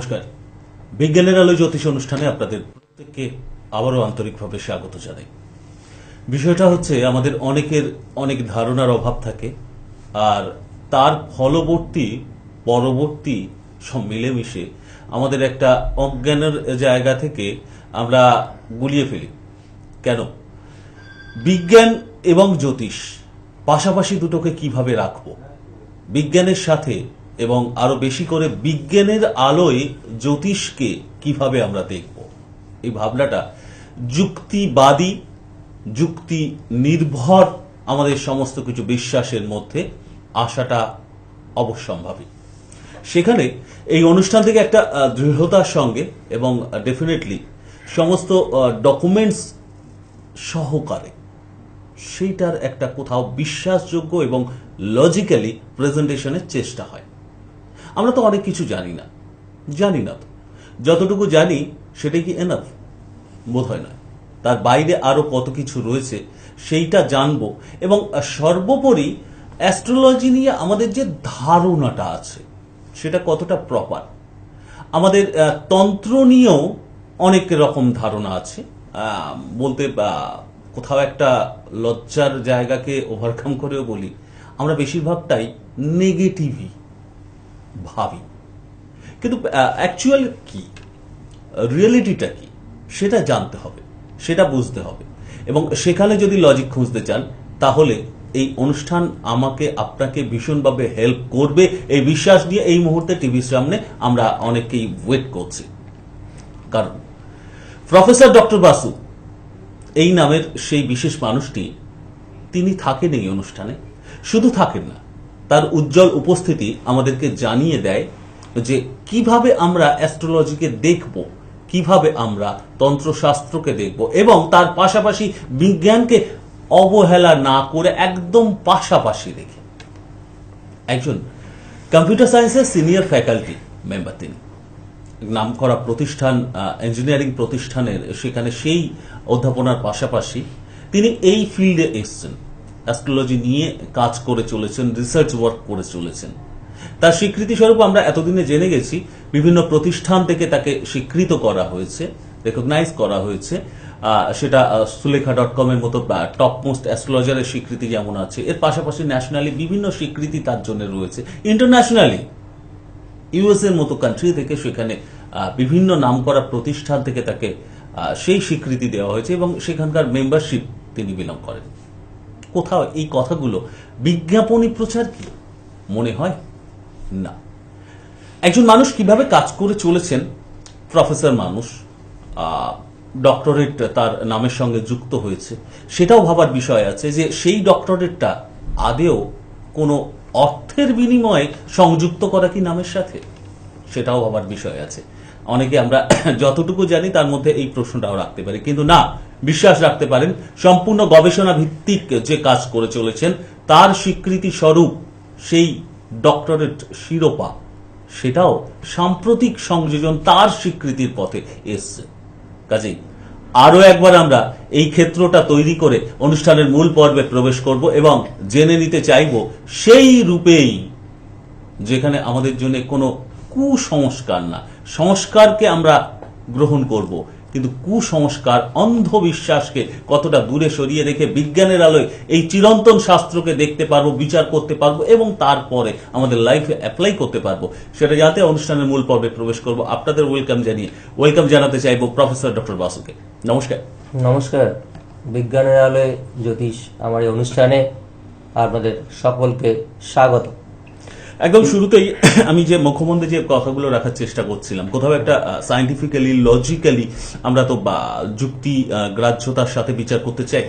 নমস্কার। বিজ্ঞানের আলো জ্যোতিষ অনুষ্ঠানে আপনাদের প্রত্যেককে আবারও আন্তরিকভাবে স্বাগত জানাই। বিষয়টা হচ্ছে আমাদের অনেকের অনেক ধারণার অভাব থাকে, আর তার পরবর্তী সব মিলেমিশে আমাদের একটা অজ্ঞানের জায়গা থেকে আমরা গুলিয়ে ফেলি। কেন? বিজ্ঞান এবং জ্যোতিষ পাশাপাশি দুটোকে কিভাবে রাখবো, বিজ্ঞানের সাথে এবং আরো বেশি করে বিজ্ঞানের আলোয় জ্যোতিষকে কিভাবে আমরা দেখব, এই ভাবনাটা যুক্তিবাদী, যুক্তি নির্ভর আমাদের সমস্ত কিছু বিশ্বাসের মধ্যে আসাটা অবশ্যম্ভাবী। সেখানে এই অনুষ্ঠান থেকে একটা দৃঢ়তার সঙ্গে এবং ডেফিনেটলি সমস্ত ডকুমেন্টস সহকারে সেইটার একটা কোথাও বিশ্বাসযোগ্য এবং লজিক্যালি প্রেজেন্টেশনের চেষ্টা হয়। আমরা তো অনেক কিছু জানি না তো, যতটুকু জানি সেটাই কি এনাফ? বোধ হয় না। তার বাইরে আরো কত কিছু রয়েছে সেইটা জানবো, এবং সর্বোপরি অ্যাস্ট্রোলজি নিয়ে আমাদের যে ধারণাটা আছে সেটা কতটা প্রপার। আমাদের তন্ত্র নিয়েও অনেক রকম ধারণা আছে। বলতে কোথাও একটা লজ্জার জায়গাকে ওভারকাম করেও বলি, আমরা বেশিরভাগটাই নেগেটিভই ভাবি, কিন্তু অ্যাকচুয়াল কি, রিয়েলিটিটা কি সেটা জানতে হবে, সেটা বুঝতে হবে। এবং সেখানে যদি লজিক খুঁজতে চান তাহলে এই অনুষ্ঠান আমাকে আপনাকে ভীষণভাবে হেল্প করবে, এই বিশ্বাস নিয়ে এই মুহূর্তে টিভির সামনে আমরা অনেকেই ওয়েট করছি। কারণ প্রফেসর ডক্টর বাসু এই নামের সেই বিশেষ মানুষটি, তিনি থাকেন এই অনুষ্ঠানে। শুধু থাকেন না, তার উজ্জ্বল উপস্থিতি আমাদেরকে জানিয়ে দেয় যে কিভাবে আমরা অ্যাস্ট্রোলজিকে দেখব, কিভাবে আমরা তন্ত্রশাস্ত্রকে দেখব, এবং তার পাশাপাশি বিজ্ঞানকে অবহেলা না করে একদম পাশাপাশি রেখে। একজন কম্পিউটার সায়েন্সের সিনিয়র ফ্যাকাল্টি মেম্বার, তিনি নামকরা প্রতিষ্ঠান, ইঞ্জিনিয়ারিং প্রতিষ্ঠানের, সেখানে সেই অধ্যাপনার পাশাপাশি তিনি এই ফিল্ডে এসছেন, অ্যাস্ট্রোলজি নিয়ে কাজ করে চলেছেন, রিসার্চ ওয়ার্ক করে চলেছেন। তার স্বীকৃতি স্বরূপ আমরা এতদিনে জেনে গেছি বিভিন্ন প্রতিষ্ঠান থেকে তাকে স্বীকৃত করা হয়েছে, রেকগনাইজ করা হয়েছে। সেটা সুলেখা.com এর মতো টপ মোস্ট অ্যাস্ট্রোলজারের স্বীকৃতি যেমন আছে, এর পাশাপাশি ন্যাশনালি বিভিন্ন স্বীকৃতি তার জন্য রয়েছে। ইন্টারন্যাশনালি ইউএস এর মতো কান্ট্রি থেকে সেখানে বিভিন্ন নামকরা প্রতিষ্ঠান থেকে তাকে সেই স্বীকৃতি দেওয়া হয়েছে, এবং সেখানকার মেম্বারশিপ তিনি বিলং করেন। কোথাও এই কথাগুলো বিজ্ঞাপনী প্রচার কি মনে হয় না। একজন মানুষ কিভাবে কাজ করে চলেছেন, প্রফেসর মানুষ, ডক্টরেট তার নামের সঙ্গে যুক্ত হয়েছে, সেটাও ভাবার বিষয় আছে যে সেই ডক্টরেটটা আদেও কোনো অর্থের বিনিময়ে সংযুক্ত করা কি নামের সাথে, সেটাও ভাবার বিষয় আছে। অনেকে আমরা যতটুকু জানি তার মধ্যে এই প্রশ্নটাও রাখতে পারি, কিন্তু না, বিশ্বাস রাখতে পারেন সম্পূর্ণ গবেষণা ভিত্তিক যে কাজ করে চলেছেন তার স্বীকৃতি স্বরূপ সেই ডক্টরেট শিরোপা, সেটাও সাম্প্রতিক সংযোজন তার স্বীকৃতির পথে এসছে। কাজেই আরো একবার আমরা এই ক্ষেত্রটা তৈরি করে অনুষ্ঠানের মূল পর্বে প্রবেশ করব এবং জেনে নিতে চাইব সেই রূপেই যেখানে আমাদের জন্য কোনো কুসংস্কার না, সংস্কারকে আমরা গ্রহণ করব, কিন্তু কুসংস্কার, অন্ধবিশ্বাসকে কতটা দূরে সরিয়ে রেখে বিজ্ঞানের আলোয় এই চিরন্তন শাস্ত্রকে দেখতে পারবো, বিচার করতে পারবো এবং তারপরে আমাদের লাইফে অ্যাপ্লাই করতে পারবো, সেটা জানতে অনুষ্ঠানের মূল পর্বে প্রবেশ করব। আপনাদের ওয়েলকাম জানাতে চাইব প্রফেসর ডক্টর বাসুকে। নমস্কার। নমস্কার। বিজ্ঞানের আলোয় জ্যোতিষ আমার এই অনুষ্ঠানে আপনাদের সকলকে স্বাগত। একদম শুরুতেই আমি যে মুখমন্ডে যে কথাগুলো রাখার চেষ্টা করছিলাম, কোথাও একটা সায়েন্টিফিক্যালি, লজিক্যালি আমরা তো যুক্তি গ্রাহ্যতার সাথে বিচার করতে চাই।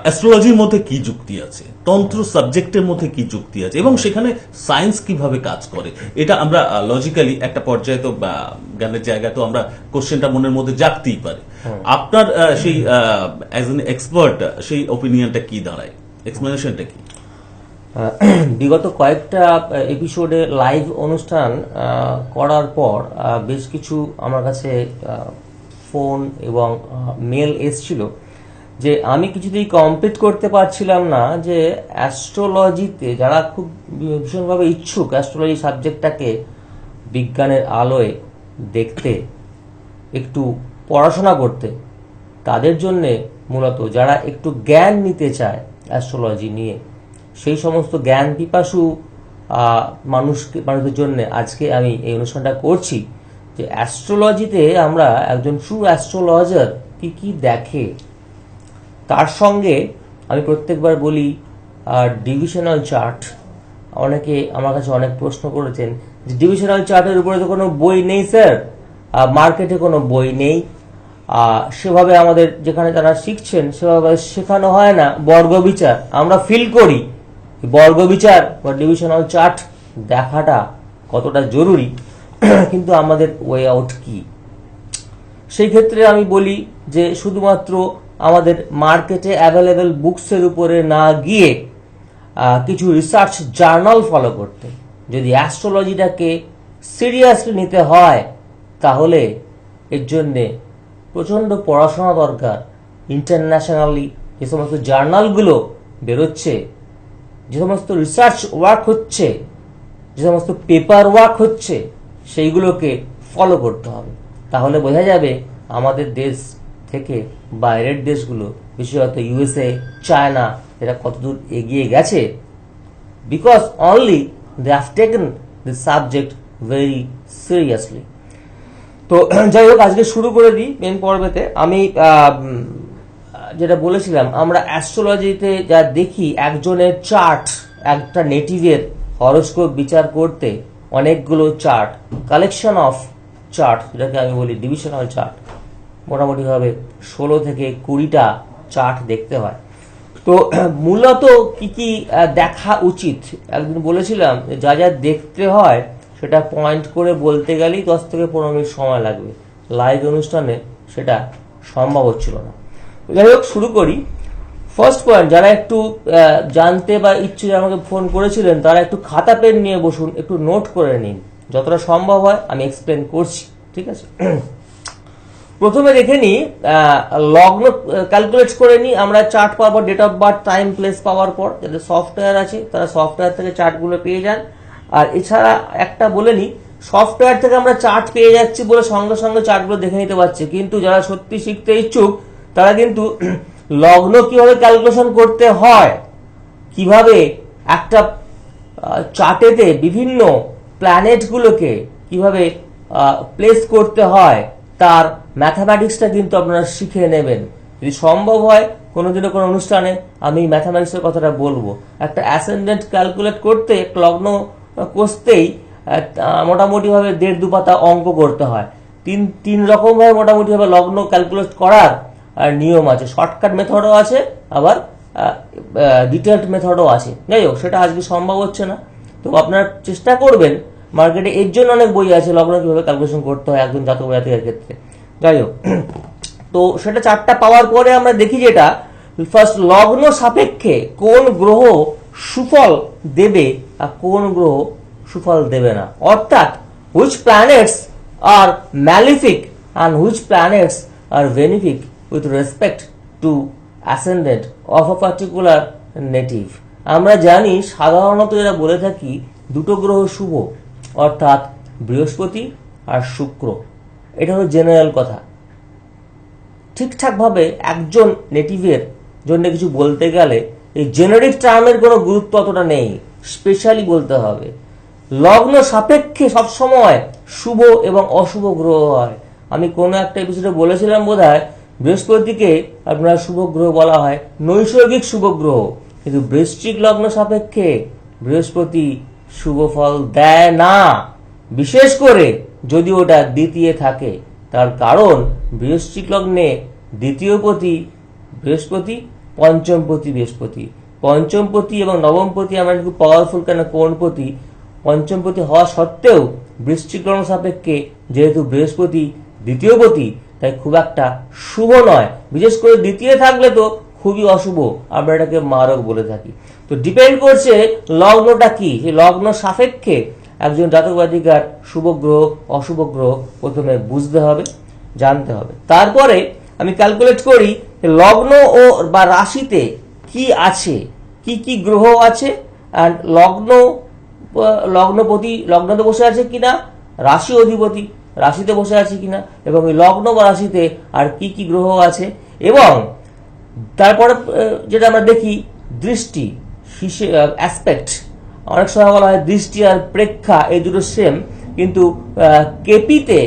অ্যাস্ট্রোলজির মধ্যে কি যুক্তি আছে, তন্ত্র সাবজেক্টের মধ্যে কি যুক্তি আছে, এবং সেখানে সায়েন্স কিভাবে কাজ করে, এটা আমরা লজিক্যালি একটা পর্যায়ে তো জ্ঞানের জায়গায় তো আমরা কোশ্চেনটা মনের মধ্যে জাগতেই পারে। আপনার সেই অ্যাজ এন এক্সপার্ট সেই ওপিনিয়নটা কি দাঁড়ায়, এক্সপ্লেনেশনটা কি? বিগত কয়েকটা এপিসোডে লাইভ অনুষ্ঠান করার পর বেশ কিছু আমার কাছে ফোন এবং মেল এসছিল যে আমি কিছুতেই কমপ্লিট করতে পারছিলাম না যে অ্যাস্ট্রোলজিতে যারা খুব ভীষণভাবে ইচ্ছুক অ্যাস্ট্রোলজি সাবজেক্টটাকে বিজ্ঞানের আলোয় দেখতে, একটু পড়াশোনা করতে, তাদের জন্যে মূলত যারা একটু জ্ঞান নিতে চায় অ্যাস্ট্রোলজি নিয়ে, সেই সমস্ত জ্ঞান পিপাসু মানুষদের জন্য আজকে আমি এই অনুষ্ঠানটা করছি, যে অ্যাস্ট্রোলজিতে আমরা একজন ট্রু অ্যাস্ট্রোলজার কি কি দেখে। তার সঙ্গে আমি প্রত্যেকবার বলি ডিভিশনাল চার্ট। অনেকে আমার কাছে অনেক প্রশ্ন করেছেন যে ডিভিশনাল চার্টের উপরে তো কোনো বই নেই স্যার, মার্কেটে কোনো বই নেই, সেভাবে আমাদের যেখানে তারা শিখছেন সেভাবে শেখানো হয় না। বর্গবিচার আমরা ফিল করি, বর্গবিচার বা ডিভিশনাল চার্ট দেখাটা কতটা জরুরি, কিন্তু আমাদের ওয়ে আউট কি? সেই ক্ষেত্রে আমি বলি যে শুধুমাত্র আমাদের মার্কেটে অ্যাভেলেবেল বুকসের উপরে না গিয়ে কিছু রিসার্চ জার্নাল ফলো করতে। যদি অ্যাস্ট্রোলজিটাকে সিরিয়াসলি নিতে হয় তাহলে এর জন্যে প্রচণ্ড পড়াশোনা দরকার। ইন্টারন্যাশনালি যে সমস্ত জার্নালগুলো বেরোচ্ছে, যে সমস্ত রিসার্চ ওয়ার্ক হচ্ছে, যে সমস্ত পেপার ওয়ার্ক হচ্ছে, সেইগুলোকে ফলো করতে হবে। তাহলে বোঝা যাবে আমাদের দেশ থেকে বাইরের দেশগুলো, বিশেষত ইউএসএ, চায়না, এরা কতদূর এগিয়ে গেছে, because only they have taken this subject very seriously. তো যাই হোক, আজকে শুরু করে দিই মেন পর্বেতে। আমি যেটা বলেছিলাম, আমরা অ্যাস্ট্রোলজিতে যা দেখি, একজনের চার্ট, একটা নেটিভের হরোস্কোপ বিচার করতে অনেকগুলো চার্ট, কালেকশন অফ চার্ট, যেটাকে আমি বলি ডিভিশনাল চার্ট, মোটামুটিভাবে 16 থেকে 20টা চার্ট দেখতে হয়। তো মূলত কি কি দেখা উচিত, একদিন বলেছিলাম যা যা দেখতে হয় সেটা পয়েন্ট করে বলতে গেলেই 10 থেকে 15 মিনিট সময় লাগবে। লাইভ অনুষ্ঠানে সেটা সম্ভব হচ্ছিল না। যাই হোক, শুরু করি। ফার্স্ট পয়েন্ট, যারা একটু জানতে বা ইচ্ছে আমাকে ফোন করেছিলেন, তারা একটু খাতা পেন নিয়ে বসুন, একটু নোট করে নিন, যতটা সম্ভব হয় আমি এক্সপ্লেন করছি, ঠিক আছে? প্রথমে দেখে নিই লগ্ন, ক্যালকুলেট করে নিই আমরা চার্ট পাওয়ার, date of birth, time, place পাওয়ার পর যাদের সফটওয়্যার আছে তারা সফটওয়্যার থেকে চার্টগুলো পেয়ে যান। আর এছাড়া একটা বলে নিই, সফটওয়্যার থেকে আমরা চার্ট পেয়ে যাচ্ছি বলে সঙ্গে সঙ্গে চার্টগুলো দেখে নিতে পারছি, কিন্তু যারা সত্যি শিখতে ইচ্ছুক তারা কিন্তু লগ্ন কিভাবে ক্যালকুলেশন করতে হয়, কিভাবে একটা চার্টেতে বিভিন্ন প্ল্যানেটগুলোকে কিভাবে প্লেস করতে হয়, তার ম্যাথামেটিক্সটা কিন্তু আপনারা শিখে নেবেন। যদি সম্ভব হয় কোনোদিনও কোনো অনুষ্ঠানে আমি ম্যাথামেটিক্সের কথাটা বলবো। একটা অ্যাসেন্ডেন্ট ক্যালকুলেট করতে, একটা লগ্ন কষতেই মোটামুটিভাবে 1.5-2 পাতা অঙ্ক করতে হয়। তিন রকমভাবে মোটামুটিভাবে লগ্ন ক্যালকুলেট করার নিয়ম আছে। শর্টকাট মেথডও আছে, আবার ডিটেলড মেথডও আছে। যাই হোক, সেটা আজকে সম্ভব হচ্ছে না, তো আপনারা চেষ্টা করবেন। মার্কেটে এর জন্য অনেক বই আছে, লগ্ন কিভাবে ক্যালকুলেশন করতে হয় একজন জাতক জাতিকের ক্ষেত্রে। যাই হোক, তো সেটা চারটা পাওয়ার পরে আমরা দেখি যেটা ফার্স্ট, লগ্ন সাপেক্ষে কোন গ্রহ সুফল দেবে আর কোন গ্রহ সুফল দেবে না, অর্থাৎ which planets are malefic and which planets are benefic with respect to ascendant of a particular native। আমরা জানি সাধারণত এরা বলে থাকি দুটো গ্রহ শুভ, অর্থাৎ বৃহস্পতি আর শুক্র। এটা হলো জেনারেল কথা। ঠিকঠাকভাবে একজন নেটিভের জন্য কিছু বলতে গেলে এই জেনারিক টার্মের কোনো গুরুত্ব অতটা নেই, স্পেশালি বলতে হবে। লগ্ন সাপেক্ষে সবসময় শুভ এবং অশুভ গ্রহ হয়। আমি কোনো একটা এপিসোডে বলেছিলাম বোধহয়, বৃহস্পতিকে আপনার শুভ গ্রহ বলা হয়, নৈসর্গিক শুভ গ্রহ, কিন্তু বৃশ্চিক লগ্ন সাপেক্ষে বৃহস্পতি শুভ ফল দেয় না, বিশেষ করে যদি ওটা দ্বিতীয় থাকে। তার কারণ বৃশ্চিক লগ্নে দ্বিতীয়পতি বৃহস্পতি, পঞ্চমপতি বৃহস্পতি। পঞ্চমপতি এবং নবমপতি আমরা একটু পাওয়ারফুল, কেন কোণপতি পঞ্চমপতি হওয়া সত্ত্বেও বৃশ্চিক লগ্ন সাপেক্ষে যেহেতু বৃহস্পতি দ্বিতীয়পতি, তাই খুব একটা শুভ নয়। বিশেষ করে দ্বিতীয় থাকলে তো খুবই অশুভ, আমরা এটাকে মারক বলে থাকি। তো ডিপেন্ড করছে লগ্নটা কি, সেই লগ্ন সাপেক্ষে একজন জাতক জাতিকার শুভ গ্রহ অশুভ গ্রহ প্রথমে বুঝতে হবে, জানতে হবে। তারপরে আমি ক্যালকুলেট করি লগ্ন ও বা রাশিতে কি আছে, কি কি গ্রহ আছে, লগ্নপতি লগ্নতে বসে আছে কিনা, রাশি অধিপতি রাশিতে বসে আছে কিনা, এবং এই লগ্ন বা রাশিতে আর কি কি গ্রহ আছে, এবং তারপরে যেটা আমরা দেখি দৃষ্টি অ্যাসপেক্ট। অনেক সময় বলা হয় দৃষ্টি আর প্রেক্ষা এই দুটো সেম, কিন্তু কেপিতে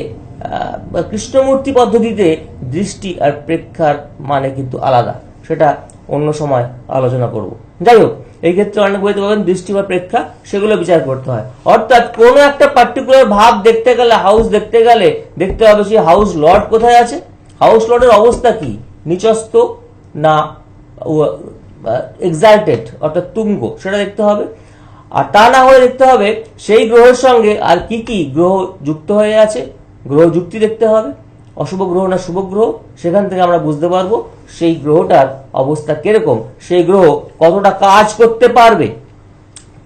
কৃষ্ণমূর্তি পদ্ধতিতে দৃষ্টি আর প্রেক্ষার মানে কিন্তু আলাদা, সেটা অন্য সময় আলোচনা করব। যাই হোক, এই ক্ষেত্রে অনেক বইতে পাবেন দৃষ্টি বা প্রেক্ষা, সেগুলো বিচার করতে হয়। অর্থাৎ কোনো একটা পার্টিকুলার ভাব দেখতে গেলে, হাউস দেখতে গেলে দেখতে হবে সেই হাউস লর্ড কোথায় আছে, হাউস লর্ডের অবস্থা কি, নিচস্থ না এক্সাল্টেড অর্থাৎ তুঙ্গ, সেটা দেখতে হবে। আর তা না হলে দেখতে হবে সেই গ্রহের সঙ্গে আর কি কি গ্রহ যুক্ত হয়ে আছে, গ্রহ যুক্তি দেখতে হবে, অশুভ গ্রহ না শুভ গ্রহ, সেখান থেকে আমরা বুঝতে পারবো সেই গ্রহটার অবস্থা কিরকম, সেই গ্রহ কতটা কাজ করতে পারবে।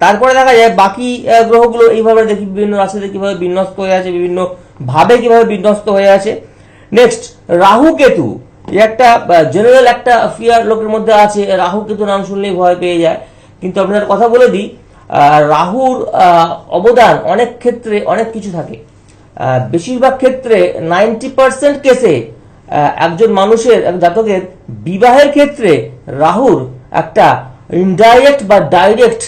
তারপরে দেখা যায় বাকি গ্রহগুলো এইভাবে দেখি বিভিন্ন রাশিতে কিভাবে বিন্যস্ত হয়ে আছে, বিভিন্ন ভাবে কিভাবে বিন্যস্ত হয়ে আছে। নেক্সট, রাহু কেতু, একটা জেনারেল একটা ফিয়ার লোকের মধ্যে আছে, রাহু কেতু নাম শুনলেই ভয় পেয়ে যায়। কিন্তু আপনার কথা বলে দিই, রাহুর অবদান অনেক ক্ষেত্রে অনেক কিছু থাকে। বেশিরভাগ ক্ষেত্রে 90% কেসে একজন মানুষের, এক জাতকের বিবাহের ক্ষেত্রে রাহুর একটা ইনডাইরেক্ট বা ডাইরেক্ট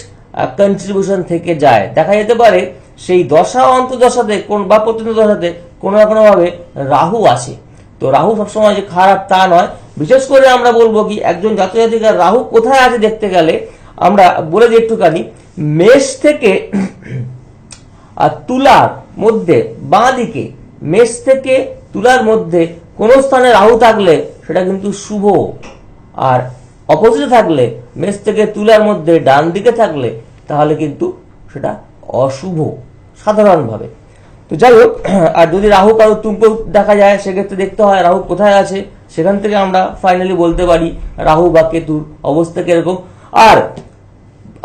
কন্ট্রিবিউশন থেকে যায়। দেখা যেতে পারে সেই দশা অন্তর্দশাতে কোন বা প্রত্যন্ত দশাতে কোনো না কোনো ভাবে রাহু আছে। তো রাহু সবসময় যে খারাপ তা নয়। বিশেষ করে আমরা বলবো কি, একজন জাতক-জাতিকার রাহু কোথায় আছে দেখতে গেলে আমরা বলে দিই একটুখানি, মেষ থেকে তুলার মধ্যে বাঁ দিকে, মেষ থেকে তুলার মধ্যে কোন স্থানে রাহু থাকলে সেটা কিন্তু শুভ, আর অপোজিটে থাকলে মেষ থেকে তুলার মধ্যে ডান দিকে থাকলে তাহলে কিন্তু সেটা অশুভ সাধারণভাবে। তো যাই হোক, আর যদি রাহু কারো তুঙ্গ দেখা যায় সেক্ষেত্রে দেখতে হয় রাহু কোথায় আছে, সেখান থেকে আমরা ফাইনালি বলতে পারি রাহু বা কেতুর অবস্থা কিরকম। আর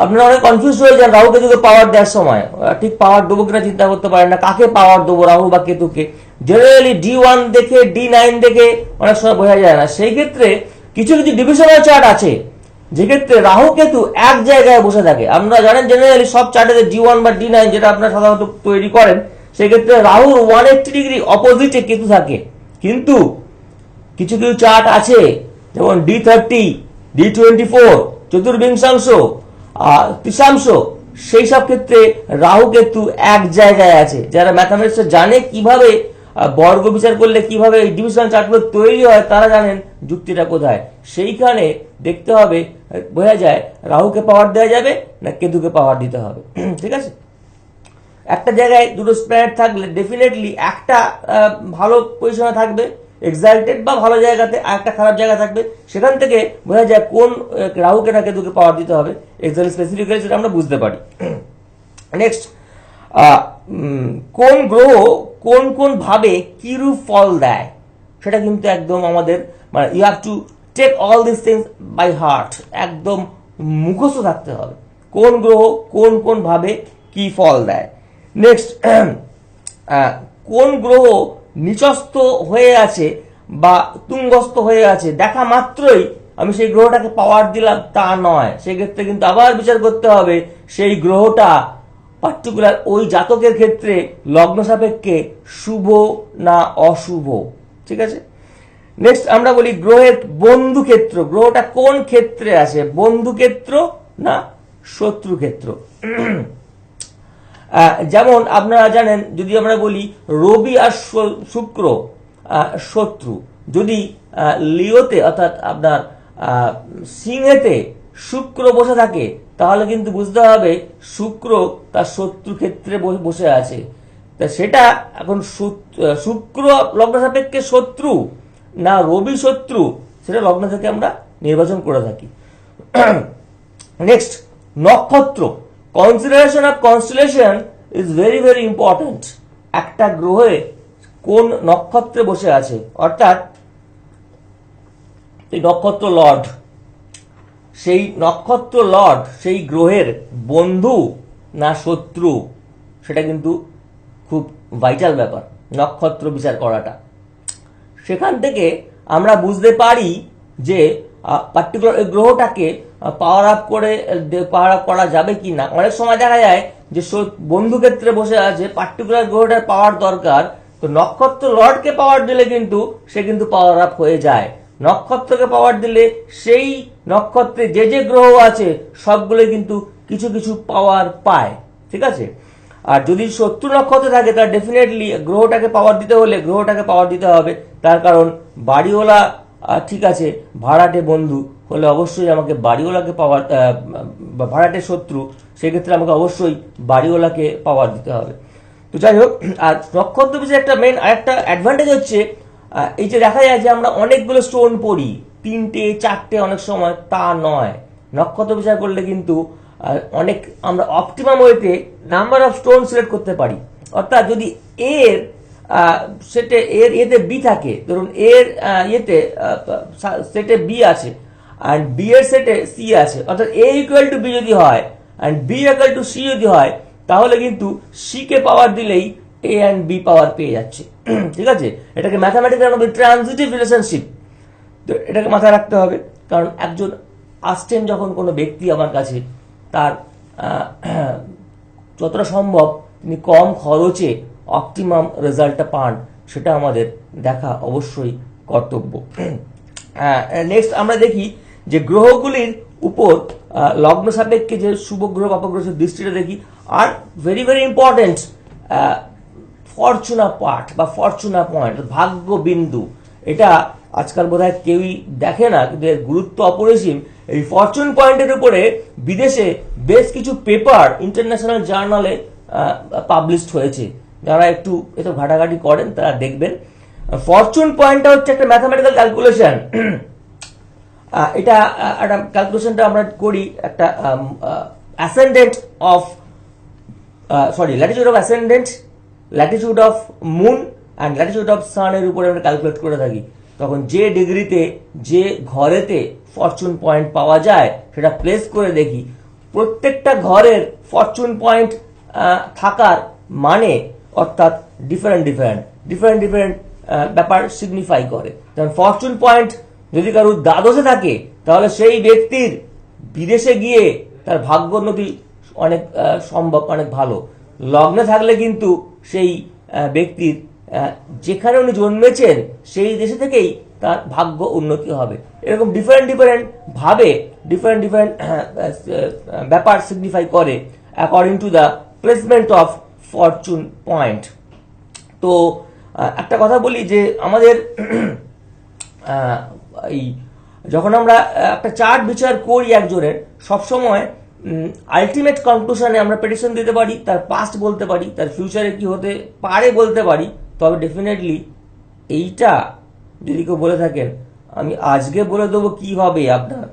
আপনারা অনেক কনফিউজ হয়ে যান রাহু কেতুকে পাওয়ার দেওয়ার সময়, ঠিক পাওয়ার দেবো কিনা চিন্তা করতে পারেন না, কাকে পাওয়ার দেবো রাহু বা কেতুকে। জেনারেলি D1 দেখে D9 দেখে অনেক সময় বোঝা যায় না। সেই ক্ষেত্রে কিছু কিছু ডিভিশনাল চার্ট আছে যেক্ষেত্রে রাহু কেতু এক জায়গায় বসে থাকে। আপনারা জানেন জেনারেলি সব চার্টে D1 বা D9 যেটা আপনারা সাধারণত তৈরি করেন, সেক্ষেত্রে রাহুর 180 ডিগ্রি অপোজিটে কেতু থাকে। কিন্তু কিছু কিছু চার্ট আছে যেমন D30, D24, চতুর্বিংশাংশ, তৃতীয়াংশ, সেই সব ক্ষেত্রে রাহু কেতু এক জায়গায় আছে। যারা ম্যাথামেটিক্স জানে কিভাবে বর্গ বিচার করলে কিভাবে ডিভিশন চার্টগুলো তৈরি হয়, তারা জানেন যুক্তিটা কোথায়। সেইখানে দেখতে হবে, বোঝা যায় রাহুকে পাওয়ার দেওয়া যাবে না কেতুকে পাওয়ার দিতে হবে। ঠিক আছে, একটা জায়গায় দুটো প্ল্যানেট থাকলে ডেফিনেটলি একটা ভালো পজিশনে থাকবে এক্সাল্টেড বা ভালো জায়গাতে, আর একটা খারাপ জায়গা থাকবে। সেখান থেকে বোঝা যায় কোন রাহুকে না কেতুকে পাওয়ার দিতে হবে, এক্সাক্টলি স্পেসিফিক্যালি সেটা আমরা বুঝতে পারি। নেক্সট, কোন গ্রহ কোন কোন ভাবে কি রূপ ফল দেয় সেটা কিন্তু একদম আমাদের, মানে you have to take all this things by heart, একদম মুখস্থ থাকতে হবে কোন গ্রহ কোন কোন ভাবে কি ফল দেয়। নেক্সট, কোন গ্রহ নিচস্থ হয়ে আছে বা তুঙ্গস্থ হয়ে আছে দেখা মাত্রই আমি সেই গ্রহটাকে পাওয়ার দিলাম তা নয়। সেক্ষেত্রে কিন্তু আবার বিচার করতে হবে সেই গ্রহটা পার্টিকুলার ওই জাতকের ক্ষেত্রে লগ্ন সাপেক্ষে শুভ না অশুভ। ঠিক আছে, নেক্সট আমরা বলি গ্রহের বন্ধু ক্ষেত্র, গ্রহটা কোন ক্ষেত্রে আছে, বন্ধু ক্ষেত্র না শত্রু ক্ষেত্র। যেমন আপনারা জানেন, যদি আমরা বলি রবি আর শুক্র শত্রু, যদি লিওতে অর্থাৎ আপনার সিংহেতে শুক্র বসে থাকে তাহলে কিন্তু বুঝতে হবে শুক্র তার শত্রু ক্ষেত্রে বসে আছে। তা সেটা এখন শুক্র লগ্ন সাপেক্ষে শত্রু না রবি শত্রু, সেটা লগ্ন থেকে আমরা নির্বাচন করে থাকি। নেক্সট, নক্ষত্র, consideration of constellation is very very important. একটা গ্রহে কোন নক্ষত্রে বসে আছে, অর্থাৎ এই নক্ষত্র লর্ড, সেই নক্ষত্র লর্ড সেই গ্রহের বন্ধু না শত্রু, সেটা কিন্তু খুব ভাইটাল ব্যাপার নক্ষত্র বিচার করাটা। সেখান থেকে আমরা বুঝতে পারি যে পার্টিকুলার এই গ্রহটাকে পাওয়ার আপ করা যাবে কি না। অনেক সময় দেখা যায় যে বন্ধু ক্ষেত্রে বসে আছে, পার্টিকুলার গ্রহটার পাওয়ার দরকার, তো নক্ষত্র লর্ডকে পাওয়ার দিলে কিন্তু সে কিন্তু পাওয়ার আপ হয়ে যায়। নক্ষত্রকে পাওয়ার দিলে সেই নক্ষত্রে যে যে গ্রহ আছে সবগুলো কিন্তু কিছু কিছু পাওয়ার পায়, ঠিক আছে। আর যদি শত্রু নক্ষত্র থাকে তার ডেফিনেটলি গ্রহটাকে পাওয়ার দিতে হবে, তার কারণ বাড়িওয়ালা ঠিক আছে, ভাড়াটে বন্ধু হলে অবশ্যই আমাকে বাড়িওয়ালাকে পাওয়ার, ভাড়াটে শত্রু সেক্ষেত্রে আমাকে অবশ্যই বাড়িওয়ালাকে পাওয়ার দিতে হবে। তো যাই হোক, আর নক্ষত্র বিষয়ে একটা মেন আরেকটা অ্যাডভান্টেজ হচ্ছে এই যে দেখা যায় যে আমরা অনেকগুলো স্টোন পড়ি, 3টে 4টে অনেক সময়, তা নয়। নক্ষত্র বিষয় করলে কিন্তু অনেক আমরা অপটিমাম ওয়েতে নাম্বার অফ স্টোন সিলেক্ট করতে পারি। অর্থাৎ যদি এর সেটে এর ইয়েতে বি থাকে, ধরুন এর ইয়েতে সেটে বি আছে অ্যান্ড বি এর সেটে সি আছে, অর্থাৎ এ ইকুয়াল টু বি যদি হয় and B equal to C যদি হয়, তাহলে কিন্তু সি কে পাওয়ার দিলেই এ অ্যান্ড বি পাওয়ার পেয়ে যাচ্ছে, ঠিক আছে। এটাকে ম্যাথামেটিক্যাল ট্রানজিটিভ রিলেশনশিপ, তো এটাকে মাথায় রাখতে হবে। কারণ একজন আসছেন যখন কোনো ব্যক্তি আমার কাছে, তার যতটা সম্ভব তিনি কম খরচে অপটিমাম রেজাল্টটা পান, সেটা আমাদের দেখা অবশ্যই কর্তব্য। নেক্সট আমরা দেখি যে গ্রহগুলির উপর লগ্ন সাপেক্ষে যে শুভ গ্রহ পাপগ্রহের দৃষ্টিটা দেখি। Are very very important, ফরচুনা part বা ফরচুনা পয়েন্ট, ভাগ্য বিন্দু, এটা আজকাল বোধহয় কেউই দেখে না, কিন্তু এর গুরুত্ব অপরিসীম। এই ফরচুন পয়েন্টের উপরে বিদেশে বেশ কিছু পেপার ইন্টারন্যাশনাল জার্নালে পাবলিশড হয়েছে। যারা একটু এত ঘাটাঘাটি করেন তারা দেখবেন। ফরচুন পয়েন্টটা হচ্ছে একটা ম্যাথামেটিক্যাল ক্যালকুলেশন। এটা একটা ক্যালকুলেশনটা আমরা করি একটা ascendant of latitude of ascendant, latitude of moon and latitude of sun এর উপরে আমরা ক্যালকুলেট করে থাকি। তখন যে ডিগ্রিতে যে ঘরেতে ফরচুন পয়েন্ট পাওয়া যায় সেটা প্লেস করে দেখি। প্রত্যেকটা ঘরের ফরচুন পয়েন্ট থাকার মানে অর্থাৎ ডিফারেন্ট ব্যাপার সিগনিফাই করে। যেমন ফরচুন পয়েন্ট যদি কারোর দ্বাদশে থাকে, তাহলে সেই ব্যক্তির বিদেশে গিয়ে তার ভাগ্যোন্নতি অনেক সম্ভব, অনেক ভালো। লগ্নে থাকলে কিন্তু সেই ব্যক্তির যেখানে উনি জন্মেছেন সেই দেশে থেকেই তার ভাগ্য উন্নতি হবে। এরকম ডিফারেন্ট ভাবে ডিফারেন্ট ব্যাপার সিগনিফাই করে according to the placement of Fortune point. তো একটা কথা বলি যে আমাদের এই যখন আমরা একটা চার্ট বিচার করি একজনের, সবসময় আলটিমেট কনক্লুশনে আমরা প্রেডিকশন দিতে পারি, তার পাস্ট বলতে পারি, তার ফিউচারে কি হতে পারে বলতে পারি। তবে ডেফিনেটলি এইটা যদি কেউ বলে থাকেন, আমি আজকে বলে দেবো কি হবে আপনার,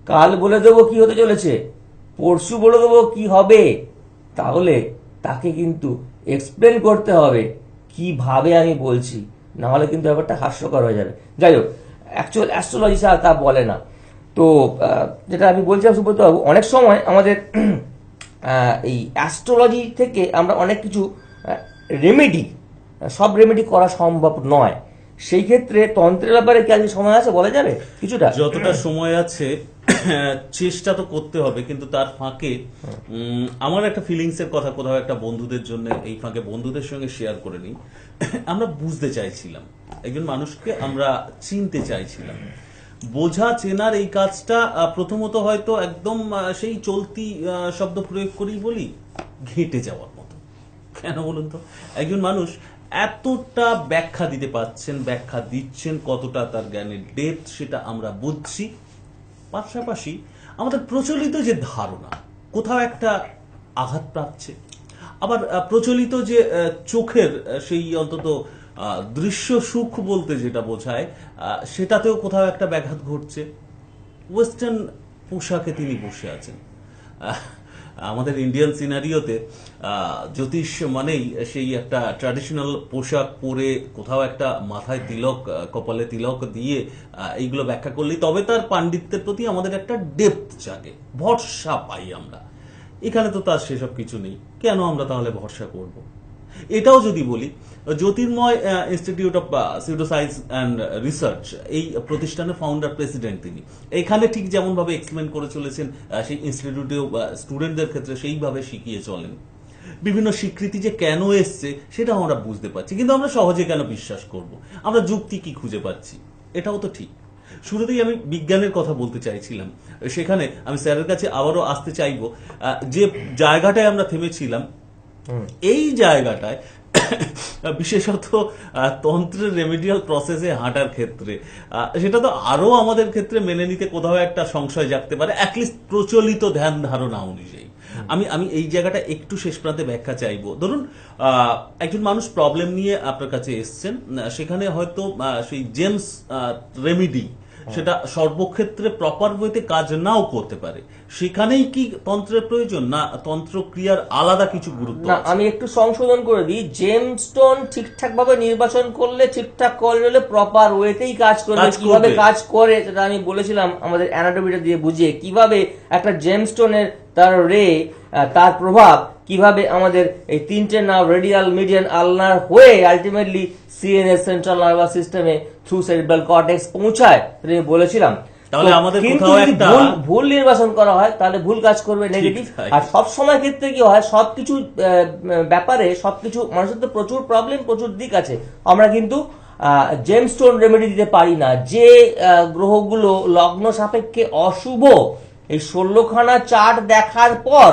কাল বলে দেবো কি হতে চলেছে, পরশু বলে দেবো কি হবে, তাহলে তাকে কিন্তু এক্সপ্লেন করতে হবে কিভাবে আমি বলছি, না হলে কিন্তু ব্যাপারটা হাস্যকর হয়ে যাবে। যাই হোক, অ্যাকচুয়াল অ্যাস্ট্রোলজি তা বলে না। তো যেটা আমি বলছিলাম সুব্রত বাবু, অনেক সময় আমাদের এই অ্যাস্ট্রোলজি থেকে আমরা অনেক কিছু রেমেডি, সব রেমেডি করা সম্ভব নয়। সেই ক্ষেত্রে তন্ত্রের ব্যাপারে কি আজকে সময় আছে বলা যাবে কিছুটা? যতটা সময় আছে চেষ্টা তো করতে হবে, কিন্তু তার ফাঁকে আমার একটা ফিলিংস এর কথা কোথাও একটা বন্ধুদের জন্য এই ফাঁকে বন্ধুদের সঙ্গে শেয়ার করে নিই। আমরা বুঝতে চাইছিলাম, একজন মানুষকে আমরা চিনতে চাইছিলাম। বোঝা চেনার এই কাজটা প্রথমত হয়তো একদম সেই চলতি শব্দ প্রয়োগ করেই বলি, ঘেঁটে যাওয়ার মতো। কেন বলুন তো? একজন মানুষ এতটা ব্যাখ্যা দিতে পারছেন, ব্যাখ্যা দিচ্ছেন, কতটা তার জ্ঞানের ডেপথ সেটা আমরা বুঝছি। পাশাপাশি আমাদের প্রচলিত যে ধারণা কোথাও একটা আঘাত প্রাপ্তছে, আবার প্রচলিত যে চোখের সেই অন্তত দৃশ্য সুখ বলতে যেটা বোঝায়, সেটাতেও কোথাও একটা ব্যাঘাত ঘটছে। ওয়েস্টার্ন পোশাকে তিনি বসে আছেন। আমাদের ইন্ডিয়ান সিনারিওতে জ্যোতিষ মানেই সেই একটা ট্র্যাডিশনাল পোশাক পরে কোথাও একটা মাথায় তিলক, কপালে তিলক দিয়ে এইগুলো ব্যাখ্যা করলেই তবে তার পাণ্ডিত্যের প্রতি আমাদের একটা ডেপথ জাগে, ভরসা পাই আমরা। এখানে তো তার সেসব কিছু নেই, কেন আমরা তাহলে ভরসা করব? এটাও যদি বলি, জ্যোতির্ময় institute of pseudoscience and research, এই প্রতিষ্ঠানের ফাউন্ডার প্রেসিডেন্ট তিনি। এখানে ঠিক যেমন ভাবে এক্সপ্লেন করে চলেছেন, সেই ইনস্টিটিউটেও স্টুডেন্টদের ক্ষেত্রে সেইভাবে শিখিয়ে চলেন। বিভিন্ন স্বীকৃতি যে কেন এসছে সেটাও আমরা বুঝতে পারছি, কিন্তু আমরা সহজে কেন বিশ্বাস করব? আমরা যুক্তি কি খুঁজে পাচ্ছি? এটাও তো ঠিক। শুরুতেই আমি বিজ্ঞানের কথা বলতে চাইছিলাম, সেখানে আমি স্যারের কাছে আবারও আসতে চাইব। যে জায়গাটায় আমরা থেমেছিলাম, এই জায়গাটায় বিশেষত তন্ত্রের রেমেডিয়াল প্রসেসে হাঁটার ক্ষেত্রে সেটা তো আরো আমাদের ক্ষেত্রে মেনে নিতে কোথাও একটা সংশয় জাগতে পারে, অ্যাটলিস্ট প্রচলিত ধ্যান ধারণা অনুযায়ী। আমি এই জায়গাটা একটু শেষ প্রান্তে ব্যাখ্যা চাইবো। ধরুন একজন মানুষ প্রবলেম নিয়ে আপনার কাছে এসছেন, সেখানে হয়তো সেই জেমস রেমিডি সেটা সর্বক্ষেত্রে প্রপার ওয়েতে কাজ নাও করতে পারে, সেখানেই কি তন্ত্রের প্রয়োজন, না তন্ত্র ক্রিয়ার আলাদা কিছু গুরুত্ব না, আছে? আমি একটু সংশোধন করে দিই। জেমস্টোন ঠিকঠাক ভাবে নির্বাচন করলে, ঠিকঠাক করলে প্রপার ওয়েতেই কাজ করবে। কাজ কিভাবে করবে। কাজ করে সেটা আমি বলেছিলাম আমাদের অ্যানাটমিটা দিয়ে বুঝিয়ে, কিভাবে একটা জেমস্টোনের তার রে, তার প্রভাব কিভাবে আমাদের এই তিনটে নার্ভ রেডিয়াল, মিডিয়ান, আলনার হয়ে আলটিমেটলি সিএনএস সেন্ট্রাল নার্ভাস সিস্টেমে থ্রু সেরিব্রাল কর্টেক্স পৌঁছায়, সেটা আমি বলেছিলাম। তাহলে তো আমাদের কিন্তু কোথাও যদি একটা ভুল নির্বাচন করা হয় তাহলে ভুল কাজ করবে, নেগেটিভ। তাই। আর সব সময় ক্ষেত্রে কি হয়, সবকিছু ব্যাপারে সবকিছু, মানুষের তো প্রচুর প্রবলেম, প্রচুর দিক আছে। আমরা কিন্তু জেমস্টোন রেমেডি দিতে পারি না। যে গ্রহগুলো লগ্ন সাপেক্ষে অশুভ, এই 16খানা চার্ট দেখার পর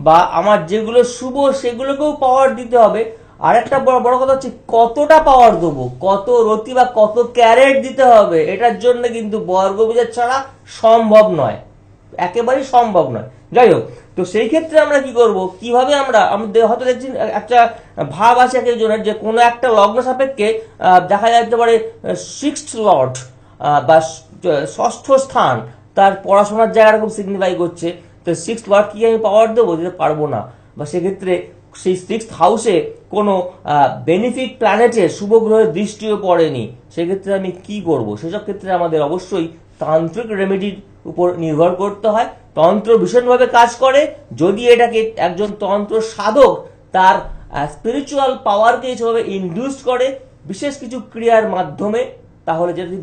বা আমার যেগুলো শুভ সেগুলোকেও পাওয়ার দিতে হবে। আর একটা বড় বড় কথা হচ্ছে কতটা পাওয়ার দেবো, কত রতি বা কত ক্যারেট দিতে হবে, এটার জন্য কিন্তু বর্গবিচার ছাড়া সম্ভব নয়, একেবারেই সম্ভব নয়। যাই হোক, তো সেই ক্ষেত্রে আমরা কি করব, কিভাবে আমরা হয়তো দেখছি একটা ভাব আছে এক একজনের যে কোনো একটা লগ্ন সাপেক্ষে দেখা যেতে পারে সিক্সথ লর্ড বা ষষ্ঠ স্থান তার পড়াশোনার জায়গাটা খুব সিগনিফাই করছে। তো সিক্সথ লর্ড কি আমি পাওয়ার দেবো, দিতে পারবো না। বা সেক্ষেত্রে সেই সিক্সথ হাউসে কোনো বেনিফিট প্ল্যানেটের শুভ গ্রহের দৃষ্টিও পড়েনি, সেক্ষেত্রে আমি কি করব? সেসব ক্ষেত্রে আমাদের অবশ্যই তান্ত্রিক রেমেডির উপর নির্ভর করতে হয়। তন্ত্র ভীষণভাবে কাজ করে যদি এটাকে একজন তন্ত্র সাধক তার স্পিরিচুয়াল পাওয়ারকে যেভাবে ইনডিউস করে বিশেষ কিছু ক্রিয়ার মাধ্যমে, তাহলে যদি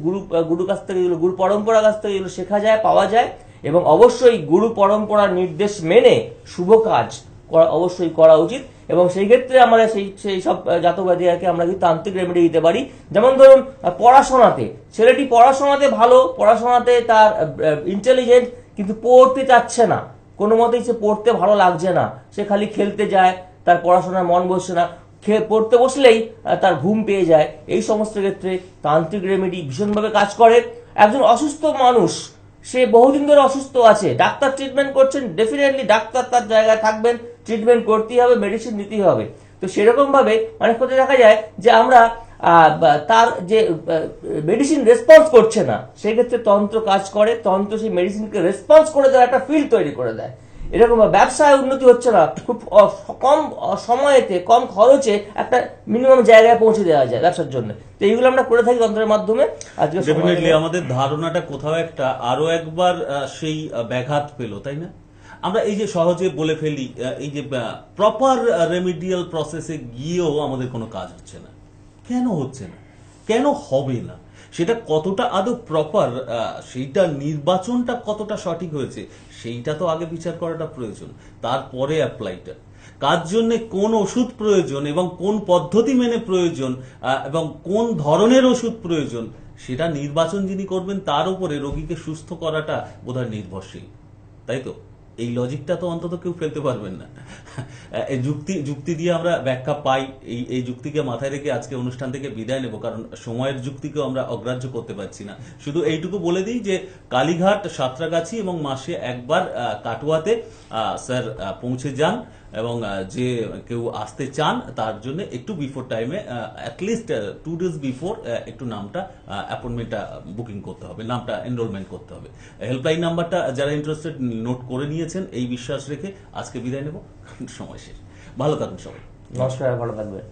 গুরু কাছ থেকে, গুরু পরম্পরার কাছ থেকে এগুলো শেখা যায়, পাওয়া যায়। এবং অবশ্যই গুরু পরম্পরার নির্দেশ মেনে শুভ কাজ অবশ্যই করা উচিত। এবং সেই ক্ষেত্রে আমরা সেই সব জাতক-জাতিকাকে আমরা কিন্তু তান্ত্রিক রেমেডি দিতে পারি। যেমন ধরুন পড়াশোনাতে, ছেলেটি পড়াশোনাতে ভালো, পড়াশোনাতে তার ইন্টেলিজেন্ট, কিন্তু পড়তে চাচ্ছে না, কোনো মতেই সে পড়তে ভালো লাগছে না, সে খালি খেলতে যায়, তার পড়াশোনায় মন বসছে না, পড়তে বসলেই তার ঘুম পেয়ে যায়। এই সমস্ত ক্ষেত্রে তান্ত্রিক রেমেডি ভীষণভাবে কাজ করে। একজন অসুস্থ মানুষ, সে বহুদিন ধরে অসুস্থ আছে, ডাক্তার ট্রিটমেন্ট করছেন, ডেফিনেটলি ডাক্তার তার জায়গায় থাকবেন, ট্রিটমেন্ট করতেই হবে, মেডিসিন নিতেই হবে। তো সেরকম ভাবে অনেক ক্ষেত্রে দেখা যায় যে আমরা তার যে মেডিসিন রেসপন্স করছে না, সেক্ষেত্রে তন্ত্র কাজ করে, তন্ত্র সেই মেডিসিনকে রেসপন্স করে দেওয়ার একটা ফিল্ড তৈরি করে দেয়। এরকম ব্যবসায় উন্নতি হচ্ছে না, খুব কম সময়েতে, কম খরচে একটা মিনিমাম জায়গায় পৌঁছে দেওয়া যায় ব্যবসার জন্য। তো এইগুলো আমরা করে থাকি তন্ত্রের মাধ্যমে। আজকে ডেফিনেটলি আমাদের ধারণাটা কোথাও একটা আরো একবার সেই ব্যাঘাত পেল, তাই না? আমরা এই যে সহজে বলে ফেলি, এই যে প্রপার রেমিডিয়াল প্রসেসে গিয়েও আমাদের কোনো কাজ হচ্ছে না। কেন হচ্ছে না, কেন হবে না, সেটা কতটা আদৌ প্রপার, সেইটা নির্বাচনটা কতটা সঠিক হয়েছে, সেইটা তো আগে বিচার করাটা প্রয়োজন, তারপরে অ্যাপ্লাইটা। কার জন্য কোন ওষুধ প্রয়োজন এবং কোন পদ্ধতি মেনে প্রয়োজন এবং কোন ধরনের ওষুধ প্রয়োজন, সেটা নির্বাচন যিনি করবেন তার উপরে রোগীকে সুস্থ করাটা বোধহয় নির্ভরশীল, তাই তো? এই লজিকটা তো অন্তত কেউ ফেলতে পারবেন না। যুক্তি দিয়ে আমরা ব্যাখ্যা পাই, এই যুক্তিকে মাথায় রেখে আজকে অনুষ্ঠান থেকে বিদায় নেব, কারণ সময়ের যুক্তিকেও আমরা অগ্রাহ্য করতে পারছি না। শুধু এইটুকু বলে দিই যে কালীঘাট, সাঁতরাগাছি এবং মাসে একবার কাটুয়াতে স্যার পৌঁছে যান, এবং যে কেউ আসতে চান তার জন্য একটু বিফোর টাইমে, অ্যাটলিস্ট 2 days বিফোর একটু নামটা, অ্যাপয়েন্টমেন্টটা বুকিং করতে হবে, নামটা এনরোলমেন্ট করতে হবে। হেল্পলাইন নাম্বারটা যারা ইন্টারেস্টেড নোট করে নিয়েছেন, এই বিশ্বাস রেখে আজকে বিদায় নেব, সময় শেষ। ভালো থাকুন সবাই। নমস্কার, ভালো থাকবেন।